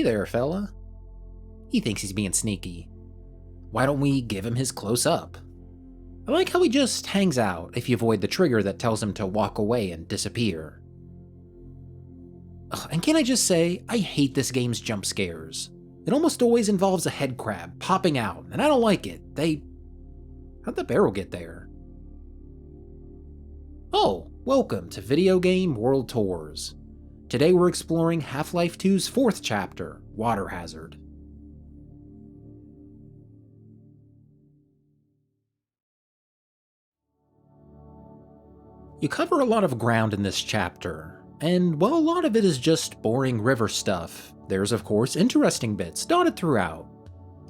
there, fella. He thinks he's being sneaky. Why don't we give him his close-up? I like how he just hangs out if you avoid the trigger that tells him to walk away and disappear. Ugh, and can I just say, I hate this game's jump scares. It almost always involves a head crab popping out, and I don't like it. How'd the barrel get there? Oh, welcome to Video Game World Tours. Today we're exploring Half-Life 2's 4th chapter, Water Hazard. You cover a lot of ground in this chapter, and while a lot of it is just boring river stuff, there's of course interesting bits dotted throughout,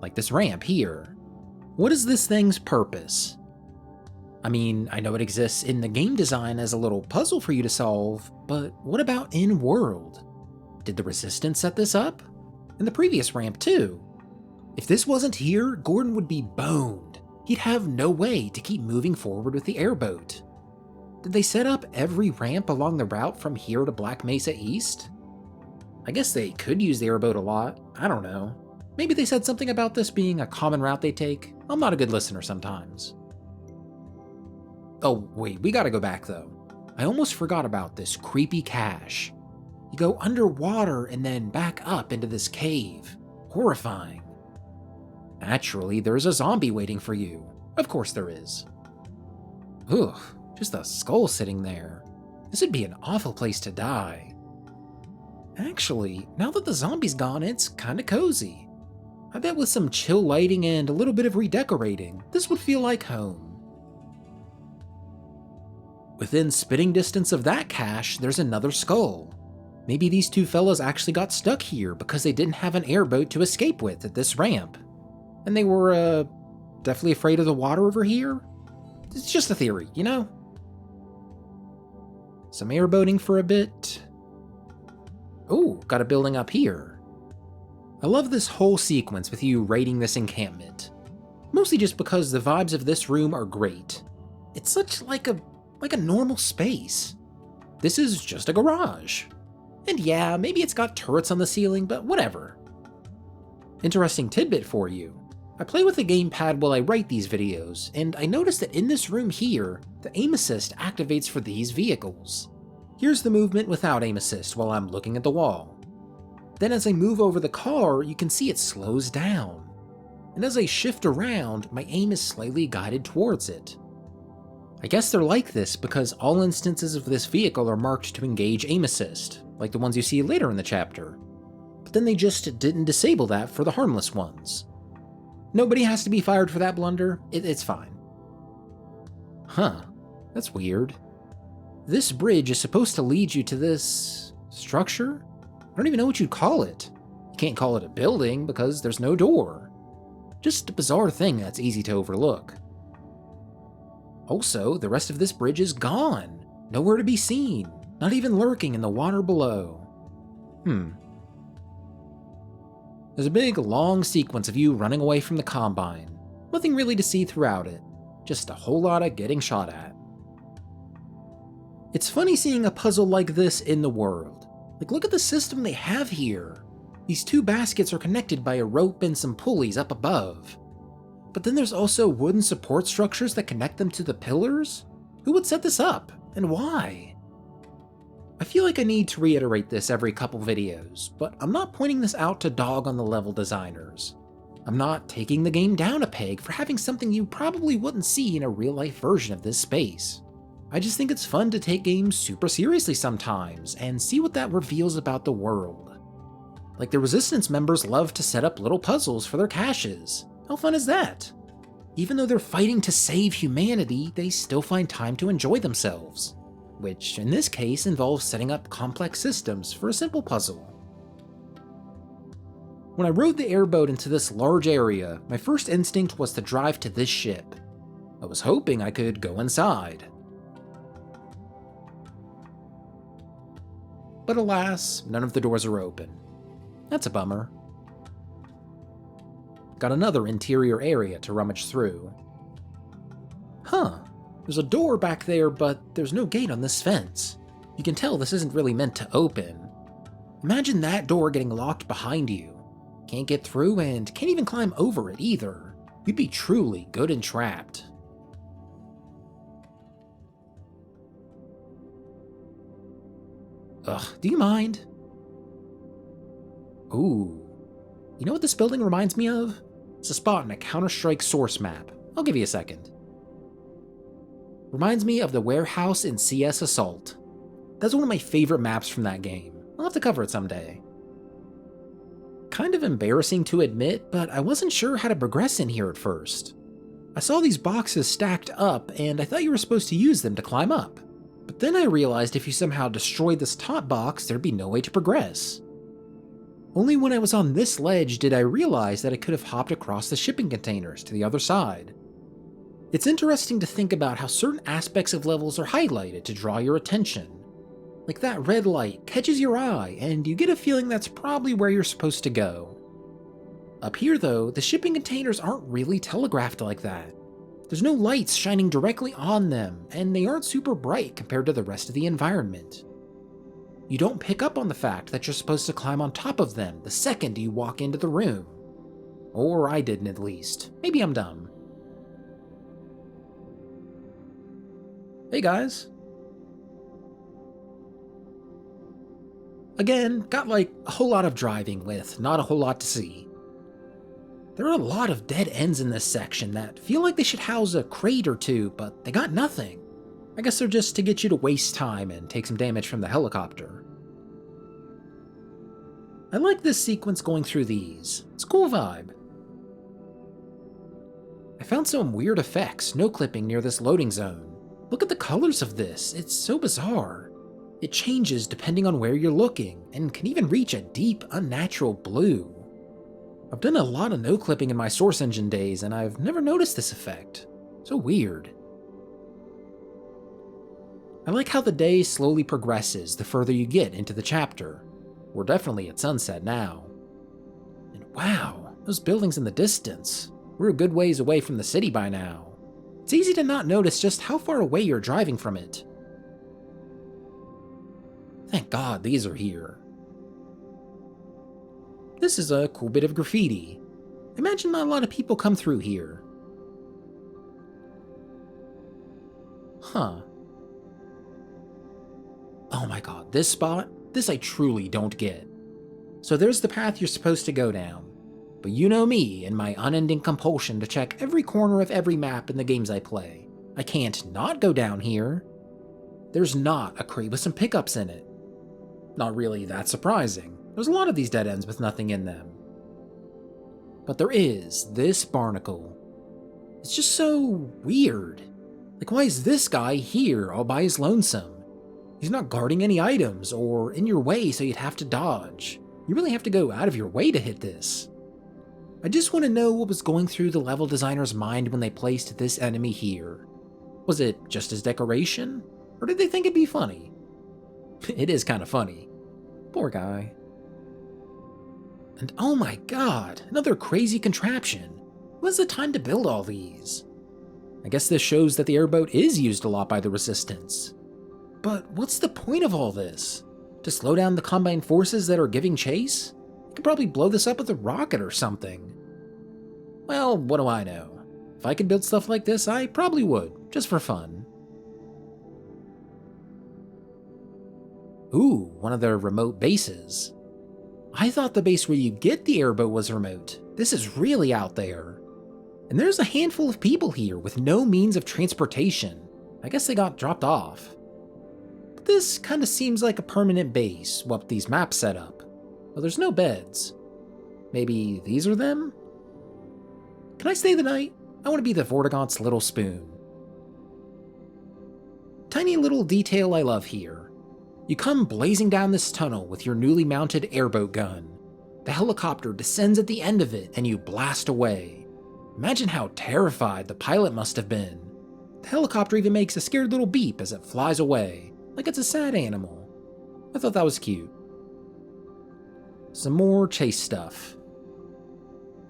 like this ramp here. What is this thing's purpose? I mean, I know it exists in the game design as a little puzzle for you to solve, but what about in-world? Did the Resistance set this up? And the previous ramp too? If this wasn't here, Gordon would be boned. He'd have no way to keep moving forward with the airboat. Did they set up every ramp along the route from here to Black Mesa East? I guess they could use the airboat a lot, I don't know. Maybe they said something about this being a common route they take. I'm not a good listener sometimes. Oh wait, we gotta go back though. I almost forgot about this creepy cache. You go underwater and then back up into this cave. Horrifying. Naturally, there's a zombie waiting for you. Of course there is. Ugh. Just a skull sitting there. This would be an awful place to die. Actually, now that the zombie's gone, it's kinda cozy. I bet with some chill lighting and a little bit of redecorating, this would feel like home. Within spitting distance of that cache, there's another skull. Maybe these two fellas actually got stuck here because they didn't have an airboat to escape with at this ramp. And they were, definitely afraid of the water over here? It's just a theory, you know? Some airboating for a bit. Ooh, got a building up here. I love this whole sequence with you raiding this encampment. Mostly just because the vibes of this room are great. It's such like a normal space. This is just a garage. And yeah, maybe it's got turrets on the ceiling, but whatever. Interesting tidbit for you. I play with the gamepad while I write these videos, and I noticed that in this room here, the aim assist activates for these vehicles. Here's the movement without aim assist while I'm looking at the wall. Then as I move over the car, you can see it slows down. And as I shift around, my aim is slightly guided towards it. I guess they're like this because all instances of this vehicle are marked to engage aim assist, like the ones you see later in the chapter. But then they just didn't disable that for the harmless ones. Nobody has to be fired for that blunder, it's fine. Huh, that's weird. This bridge is supposed to lead you to this structure? I don't even know what you'd call it. You can't call it a building because there's no door. Just a bizarre thing that's easy to overlook. Also, the rest of this bridge is gone. Nowhere to be seen, not even lurking in the water below. There's a big, long sequence of you running away from the Combine. Nothing really to see throughout it, just a whole lot of getting shot at. It's funny seeing a puzzle like this in the world. Like, look at the system they have here. These two baskets are connected by a rope and some pulleys up above. But then there's also wooden support structures that connect them to the pillars? Who would set this up, and why? I feel like I need to reiterate this every couple videos, but I'm not pointing this out to dog on the level designers. I'm not taking the game down a peg for having something you probably wouldn't see in a real-life version of this space. I just think it's fun to take games super seriously sometimes, and see what that reveals about the world. Like the Resistance members love to set up little puzzles for their caches. How fun is that? Even though they're fighting to save humanity, they still find time to enjoy themselves. Which, in this case, involves setting up complex systems for a simple puzzle. When I rode the airboat into this large area, my first instinct was to drive to this ship. I was hoping I could go inside. But alas, none of the doors are open. That's a bummer. Got another interior area to rummage through. Huh. There's a door back there, but there's no gate on this fence. You can tell this isn't really meant to open. Imagine that door getting locked behind you. Can't get through and can't even climb over it either. You'd be truly good and trapped. Ugh, do you mind? Ooh. You know what this building reminds me of? It's a spot in a Counter-Strike source map. I'll give you a second. Reminds me of the warehouse in CS Assault. That's one of my favorite maps from that game. I'll have to cover it someday. Kind of embarrassing to admit, but I wasn't sure how to progress in here at first. I saw these boxes stacked up, and I thought you were supposed to use them to climb up. But then I realized if you somehow destroyed this top box, there'd be no way to progress. Only when I was on this ledge did I realize that I could have hopped across the shipping containers to the other side. It's interesting to think about how certain aspects of levels are highlighted to draw your attention. Like that red light catches your eye, and you get a feeling that's probably where you're supposed to go. Up here though, the shipping containers aren't really telegraphed like that. There's no lights shining directly on them, and they aren't super bright compared to the rest of the environment. You don't pick up on the fact that you're supposed to climb on top of them the second you walk into the room. Or I didn't at least. Maybe I'm dumb. Hey guys. Again, got like a whole lot of driving with not a whole lot to see. There are a lot of dead ends in this section that feel like they should house a crate or two, but they got nothing. I guess they're just to get you to waste time and take some damage from the helicopter. I like this sequence going through these. It's a cool vibe. I found some weird effects no clipping near this loading zone. Look at the colors of this, it's so bizarre. It changes depending on where you're looking, and can even reach a deep, unnatural blue. I've done a lot of no clipping in my Source Engine days, and I've never noticed this effect. So weird. I like how the day slowly progresses the further you get into the chapter. We're definitely at sunset now. And wow, those buildings in the distance. We're a good ways away from the city by now. It's easy to not notice just how far away you're driving from it. Thank God these are here. This is a cool bit of graffiti. Imagine not a lot of people come through here. Huh. Oh my god, this spot? This I truly don't get. So there's the path you're supposed to go down. But you know me and my unending compulsion to check every corner of every map in the games I play. I can't not go down here. There's not a crate with some pickups in it. Not really that surprising. There's a lot of these dead ends with nothing in them. But there is this barnacle. It's just so weird. Like, why is this guy here all by his lonesome? He's not guarding any items or in your way so you'd have to dodge. You really have to go out of your way to hit this. I just want to know what was going through the level designer's mind when they placed this enemy here. Was it just as decoration? Or did they think it'd be funny? It is kind of funny. Poor guy. And oh my god, another crazy contraption. When's the time to build all these? I guess this shows that the airboat is used a lot by the Resistance. But what's the point of all this? To slow down the combined forces that are giving chase? You could probably blow this up with a rocket or something. Well, what do I know? If I could build stuff like this, I probably would, just for fun. Ooh, one of their remote bases. I thought the base where you get the airboat was remote. This is really out there. And there's a handful of people here with no means of transportation. I guess they got dropped off. But this kind of seems like a permanent base, what these maps set up. Well, there's no beds. Maybe these are them? Can I stay the night? I want to be the Vortigaunt's little spoon. Tiny little detail I love here. You come blazing down this tunnel with your newly mounted airboat gun. The helicopter descends at the end of it and you blast away. Imagine how terrified the pilot must have been. The helicopter even makes a scared little beep as it flies away, like it's a sad animal. I thought that was cute. Some more chase stuff.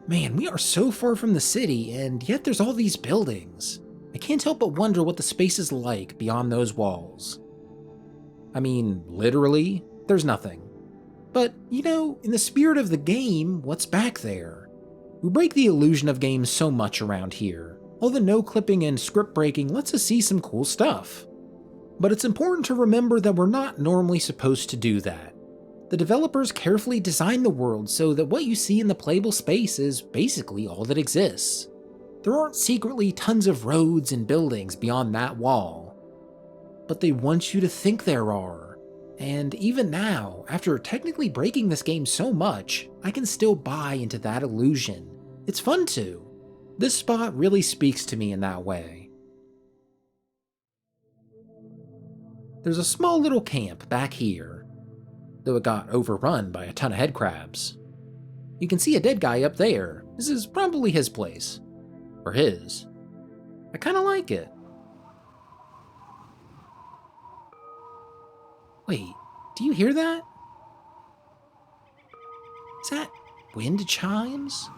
Man, we are so far from the city, and yet there's all these buildings. I can't help but wonder what the space is like beyond those walls. I mean, literally, there's nothing. But, in the spirit of the game, what's back there? We break the illusion of games so much around here. All the no-clipping and script breaking lets us see some cool stuff. But it's important to remember that we're not normally supposed to do that. The developers carefully designed the world so that what you see in the playable space is basically all that exists. There aren't secretly tons of roads and buildings beyond that wall. But they want you to think there are. And even now, after technically breaking this game so much, I can still buy into that illusion. It's fun to. This spot really speaks to me in that way. There's a small little camp back here, though it got overrun by a ton of headcrabs. You can see a dead guy up there. This is probably his place. Or his. I kinda like it. Wait, do you hear that? Is that wind chimes?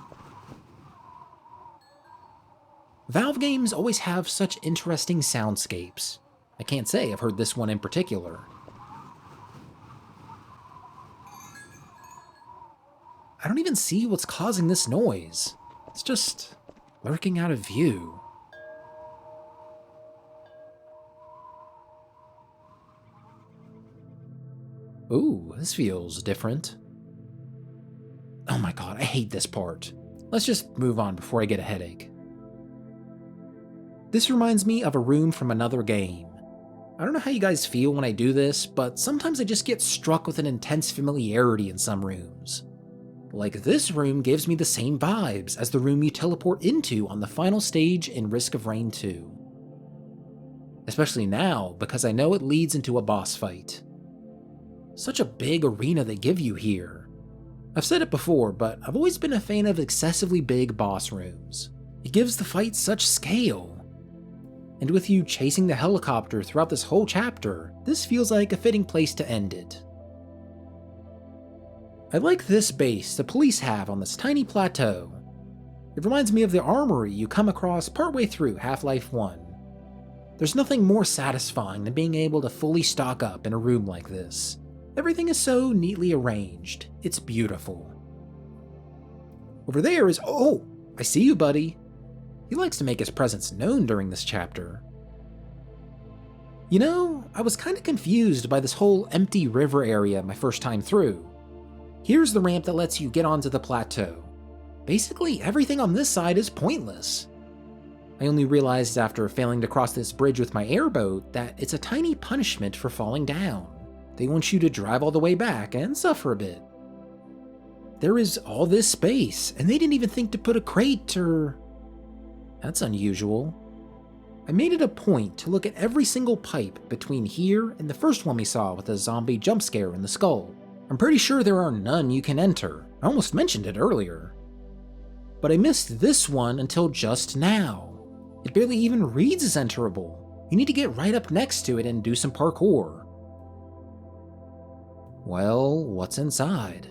Valve games always have such interesting soundscapes. I can't say I've heard this one in particular. I don't even see what's causing this noise. It's just lurking out of view. Ooh, this feels different. Oh my god, I hate this part. Let's just move on before I get a headache. This reminds me of a room from another game. I don't know how you guys feel when I do this, but sometimes I just get struck with an intense familiarity in some rooms. Like this room gives me the same vibes as the room you teleport into on the final stage in Risk of Rain 2. Especially now, because I know it leads into a boss fight. Such a big arena they give you here. I've said it before, but I've always been a fan of excessively big boss rooms. It gives the fight such scale. And with you chasing the helicopter throughout this whole chapter, this feels like a fitting place to end it. I like this base the police have on this tiny plateau. It reminds me of the armory you come across partway through Half-Life 1. There's nothing more satisfying than being able to fully stock up in a room like this. Everything is so neatly arranged. It's beautiful. Over there is— oh, I see you, buddy. He likes to make his presence known during this chapter. I was kinda confused by this whole empty river area my first time through. Here's the ramp that lets you get onto the plateau. Basically, everything on this side is pointless. I only realized after failing to cross this bridge with my airboat that it's a tiny punishment for falling down. They want you to drive all the way back and suffer a bit. There is all this space, and they didn't even think to put a crate or— That's unusual. I made it a point to look at every single pipe between here and the first one we saw with the zombie jump scare in the skull. I'm pretty sure there are none you can enter. I almost mentioned it earlier. But I missed this one until just now. It barely even reads as enterable. You need to get right up next to it and do some parkour. Well, what's inside?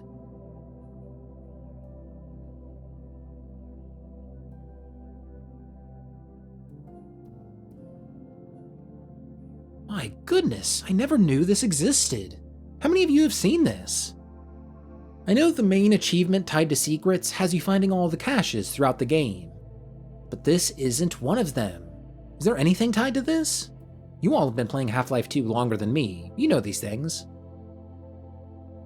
My goodness, I never knew this existed. How many of you have seen this? I know the main achievement tied to secrets has you finding all the caches throughout the game, but this isn't one of them. Is there anything tied to this? You all have been playing Half-Life 2 longer than me, you know these things.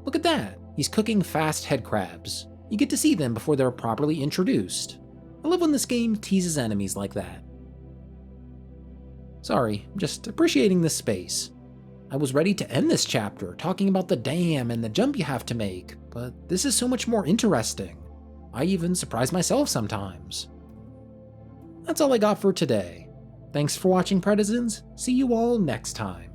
Look at that, he's cooking fast head crabs. You get to see them before they're properly introduced. I love when this game teases enemies like that. Sorry, I'm just appreciating this space. I was ready to end this chapter talking about the dam and the jump you have to make, but this is so much more interesting. I even surprise myself sometimes. That's all I got for today. Thanks for watching, Predizens. See you all next time.